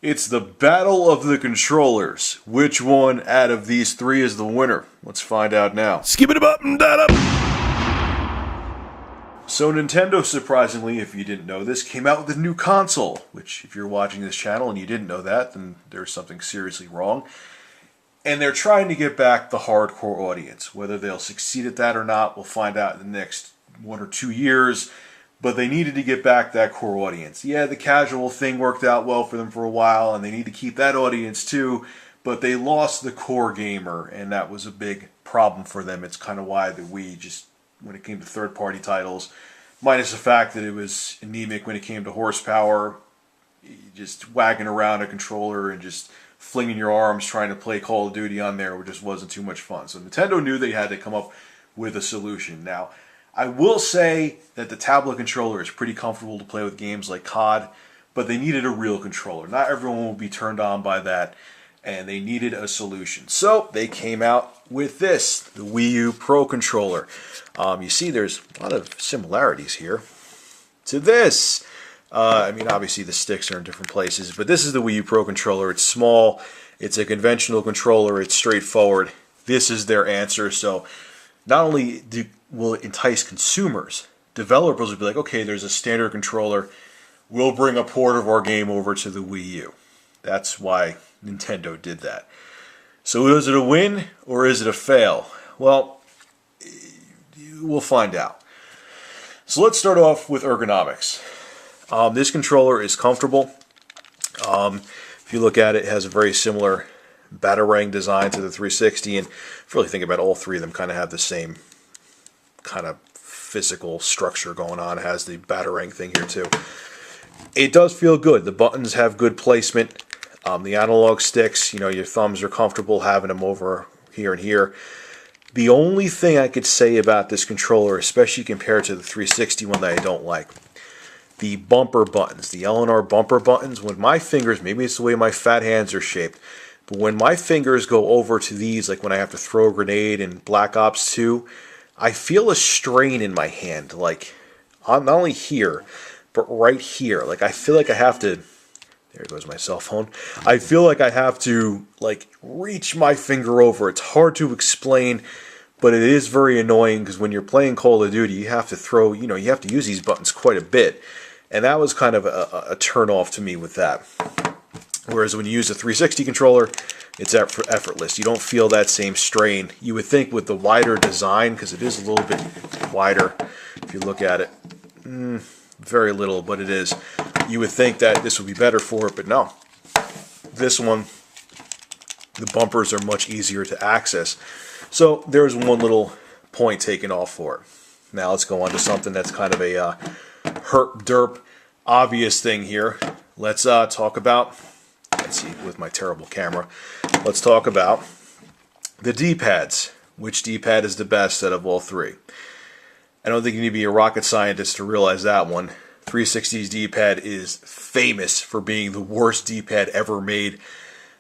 It's the battle of the controllers. Which one out of these three is the winner? Let's find out now. Skip it up and that up. So Nintendo, surprisingly, if you didn't know this, came out with a new console. Which, if you're watching this channel and you didn't know that, then there's something seriously wrong. And they're trying to get back the hardcore audience. Whether they'll succeed at that or not, we'll find out in the next 1 or 2 years. But they needed to get back that core audience. Yeah, the casual thing worked out well for them for a while, and they need to keep that audience too, but they lost the core gamer, and that was a big problem for them. It's kind of why the Wii, just when it came to third-party titles, minus the fact that it was anemic when it came to horsepower, just wagging around a controller and just flinging your arms trying to play Call of Duty on there just wasn't too much fun. So Nintendo knew they had to come up with a solution. Now, I will say that the tablet controller is pretty comfortable to play with games like COD, but they needed a real controller. Not everyone will be turned on by that, and they needed a solution. So they came out with this, the Wii U Pro Controller. You see there's a lot of similarities here to this. I mean, obviously the sticks are in different places, but this is the Wii U Pro Controller. It's small, it's a conventional controller, it's straightforward. This is their answer, so not only will it entice consumers, developers will be like, okay, there's a standard controller, we'll bring a port of our game over to the Wii U. That's why Nintendo did that. So is it a win or is it a fail? Well, we'll find out. So let's start off with ergonomics. This controller is comfortable. If you look at it, it has a very similar Batarang design to the 360, and if you really think about it, all three of them kind of have the same kind of physical structure going on. It has the Batarang thing here too. It does feel good. The buttons have good placement. The analog sticks, you know, your thumbs are comfortable having them over here and here. The only thing I could say about this controller, especially compared to the 360 one that I don't like, the bumper buttons, the L&R bumper buttons, when my fingers, maybe it's the way my fat hands are shaped, but when my fingers go over to these, like when I have to throw a grenade in Black Ops 2, I feel a strain in my hand, like not only here, but right here. Like I feel like I have to, there goes my cell phone, I feel like I have to like reach my finger over. It's hard to explain, but it is very annoying because when you're playing Call of Duty, you have to throw, you know, you have to use these buttons quite a bit. And that was kind of a turn off to me with that. Whereas when you use a 360 controller, it's effortless. You don't feel that same strain. You would think with the wider design, because it is a little bit wider, if you look at it, very little, but it is. You would think that this would be better for it, but no. This one, the bumpers are much easier to access. So there's one little point taken off for it. Now let's go on to something that's kind of a herp derp obvious thing here. Let's talk about, let's see, with my terrible camera, let's talk about the D-pads. Which D-pad is the best out of all three? I don't think you need to be a rocket scientist to realize that one. 360's D-pad is famous for being the worst D-pad ever made.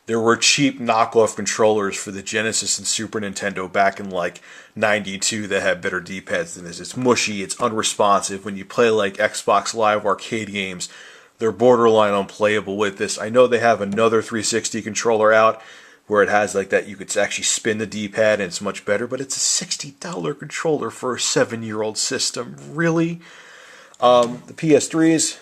There were cheap knockoff controllers for the Genesis and Super Nintendo back in like 92 that had better D-pads than this. It's mushy, it's unresponsive. When you play like Xbox Live arcade games, they're borderline unplayable with this. I know they have another 360 controller out where it has like that, you could actually spin the D-pad and it's much better, but it's a $60 controller for a 7-year-old system. Really? The PS3's,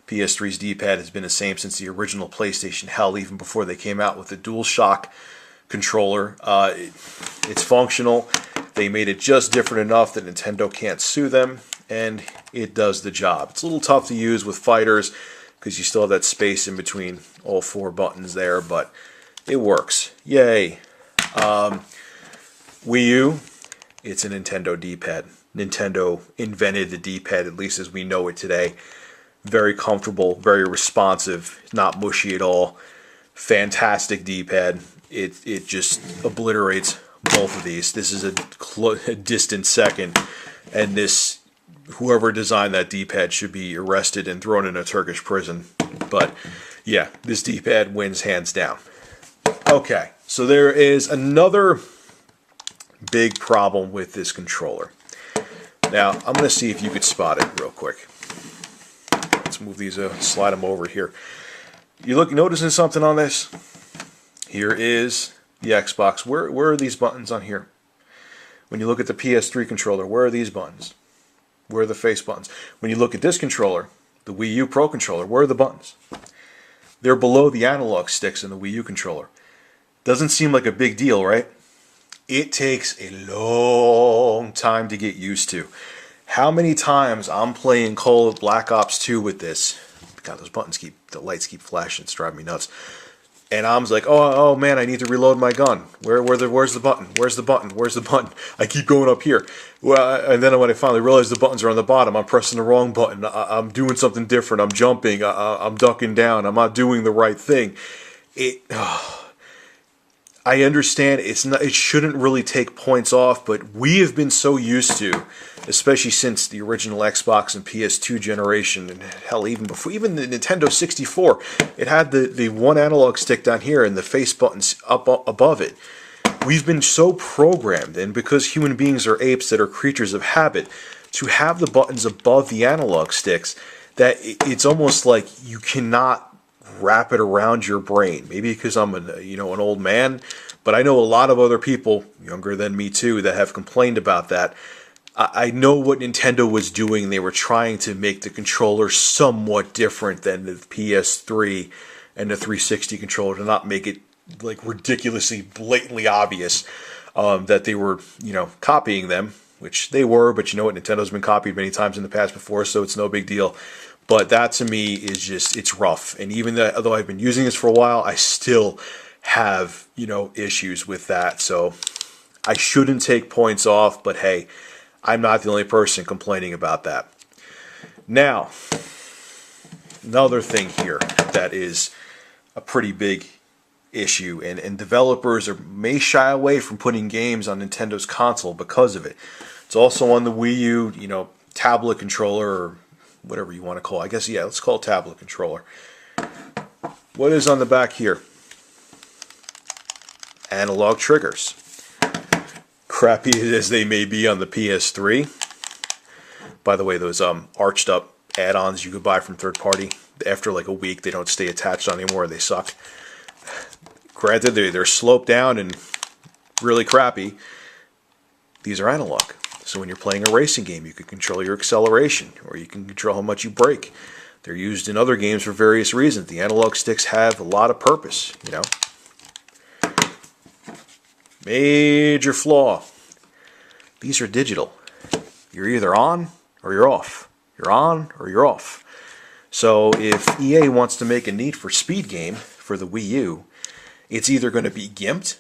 PS3's D-pad has been the same since the original PlayStation. Hell, even before they came out with the DualShock controller. It's functional. They made it just different enough that Nintendo can't sue them, and it does the job. It's a little tough to use with fighters because you still have that space in between all four buttons there, but it works. Yay. Wii U, it's a Nintendo D-pad. Nintendo invented the D-pad, at least as we know it today. Very comfortable, very responsive, not mushy at all. Fantastic D-pad. It just obliterates both of these. This is a distant second, and this, whoever designed that D-pad should be arrested and thrown in a Turkish prison. But yeah, this D-pad wins hands down. Okay, so there is another big problem with this controller. Now, I'm going to see if you could spot it real quick. Let's move these, slide them over here. You look, noticing something on this? Here is the Xbox. Where are these buttons on here? When you look at the PS3 controller, where are these buttons? Where are the face buttons? When you look at this controller, the Wii U Pro controller, where are the buttons? They're below the analog sticks in the Wii U controller. Doesn't seem like a big deal, right? It takes a long time to get used to. How many times I'm playing Call of Black Ops 2 with this? God, those buttons the lights keep flashing. It's driving me nuts. And I'm like, oh man, I need to reload my gun. Where's the button? Where's the button? Where's the button? I keep going up here. Well, and then when I finally realize the buttons are on the bottom, I'm pressing the wrong button. I'm doing something different. I'm jumping. I'm ducking down. I'm not doing the right thing. I understand it shouldn't really take points off, but we have been so used to, especially since the original Xbox and PS2 generation, and hell, even before, even the Nintendo 64, it had the one analog stick down here and the face buttons up above it. We've been so programmed, and because human beings are apes that are creatures of habit, to have the buttons above the analog sticks, that it's almost like you cannot wrap it around your brain. Maybe because I'm an old man, but I know a lot of other people younger than me too that have complained about that. I know what Nintendo was doing. They were trying to make the controller somewhat different than the PS3 and the 360 controller to not make it like ridiculously blatantly obvious that they were copying them, which they were. But you know what, Nintendo's been copied many times in the past before, so it's no big deal. But that to me is just, it's rough. And even though I've been using this for a while, I still have, issues with that. So I shouldn't take points off, but hey, I'm not the only person complaining about that. Now, another thing here that is a pretty big issue, and developers may shy away from putting games on Nintendo's console because of it. It's also on the Wii U, tablet controller, or whatever you want to call it. I guess, yeah, let's call it tablet controller. What is on the back here? Analog triggers. Crappy as they may be on the PS3. By the way, those arched up add-ons you could buy from third party, after like a week, they don't stay attached anymore. They suck. Granted, they're sloped down and really crappy. These are analog. So when you're playing a racing game, you can control your acceleration, or you can control how much you brake. They're used in other games for various reasons. The analog sticks have a lot of purpose, Major flaw. These are digital. You're either on or you're off. You're on or you're off. So if EA wants to make a Need for Speed game for the Wii U, it's either going to be gimped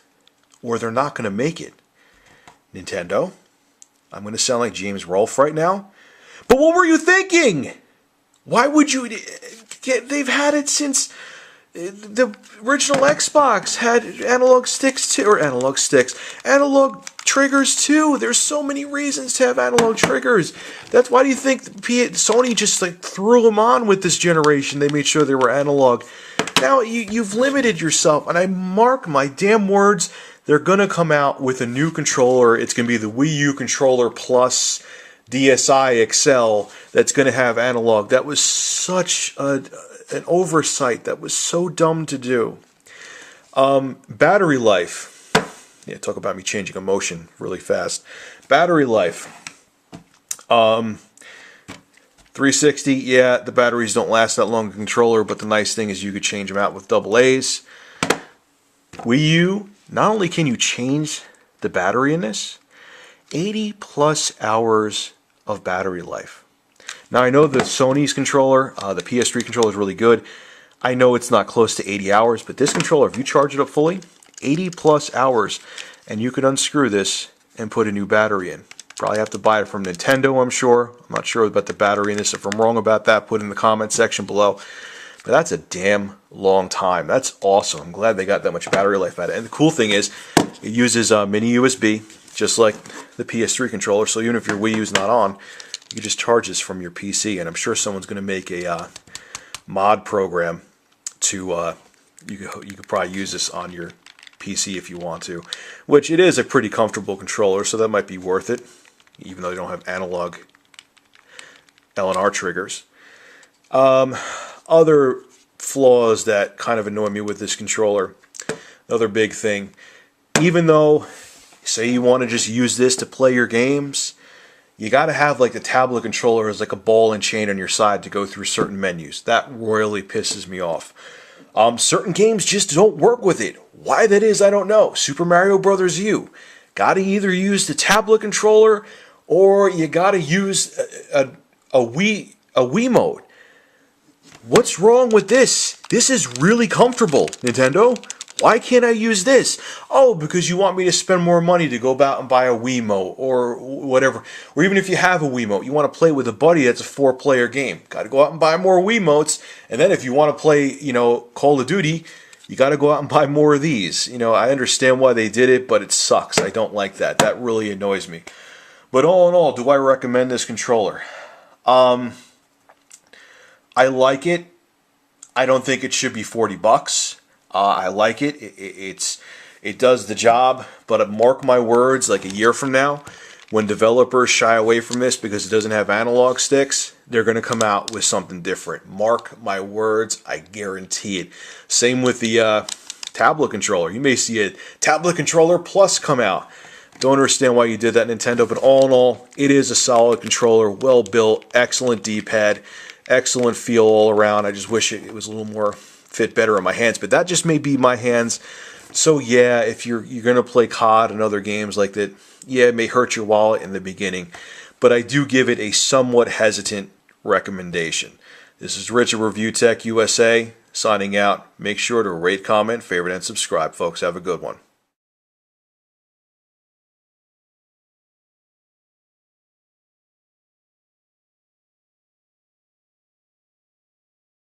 or they're not going to make it. Nintendo, I'm going to sound like James Rolfe right now, but what were you thinking? Why would you? They've had it since the original Xbox had analog sticks too, or analog triggers too. There's so many reasons to have analog triggers. That's why do you think Sony just like threw them on with this generation? They made sure they were analog. Now you've limited yourself, and I mark my damn words. They're going to come out with a new controller. It's going to be the Wii U controller plus DSi XL that's going to have analog. That was such an oversight. That was so dumb to do. Battery life. Yeah, talk about me changing emotion really fast. Battery life. 360, yeah, the batteries don't last that long in the controller, but the nice thing is you could change them out with AA's. Wii U, not only can you change the battery in this, 80 plus hours of battery life. Now I know the Sony's controller, the PS3 controller is really good. I know it's not close to 80 hours, but this controller, if you charge it up fully, 80 plus hours, and you could unscrew this and put a new battery in. Probably have to buy it from Nintendo, I'm sure. I'm not sure about the battery in this. If I'm wrong about that, put it in the comment section below. But that's a damn long time. That's awesome. I'm glad they got that much battery life out of it. And the cool thing is, it uses mini USB, just like the PS3 controller. So even if your Wii U's not on, you can just charge this from your PC. And I'm sure someone's going to make a mod program to you could probably use this on your PC if you want to, which it is a pretty comfortable controller, so that might be worth it, even though they don't have analog L and R triggers. Other flaws that kind of annoy me with this controller. Another big thing, even though, say you want to just use this to play your games, you got to have like the tablet controller as like a ball and chain on your side to go through certain menus. That royally pisses me off. Certain games just don't work with it. Why that is, I don't know. Super Mario Bros. U. Got to either use the tablet controller or you got to use a Wii mode. What's wrong with this? This is really comfortable, Nintendo. Why can't I use this? Oh, because you want me to spend more money to go out and buy a Wiimote or whatever. Or even if you have a Wiimote, you want to play with a buddy that's a 4-player game. Got to go out and buy more Wiimotes. And then if you want to play, Call of Duty, you got to go out and buy more of these. I understand why they did it, but it sucks. I don't like that. That really annoys me. But all in all, do I recommend this controller? I like it. I don't think it should be $40. I like it. It does the job, but mark my words, like a year from now, when developers shy away from this because it doesn't have analog sticks, they're going to come out with something different. Mark my words, I guarantee it. Same with the tablet controller. You may see a tablet controller plus come out. Don't understand why you did that, Nintendo, but all in all, it is a solid controller, well built, excellent D-pad, excellent feel all around. I just wish it was a little more fit better in my hands, but that just may be my hands. So yeah, if you're going to play COD and other games like that, yeah, it may hurt your wallet in the beginning, but I do give it a somewhat hesitant recommendation. This is Rich at Review Tech USA signing out. Make sure to rate, comment, favorite, and subscribe, folks. Have a good one.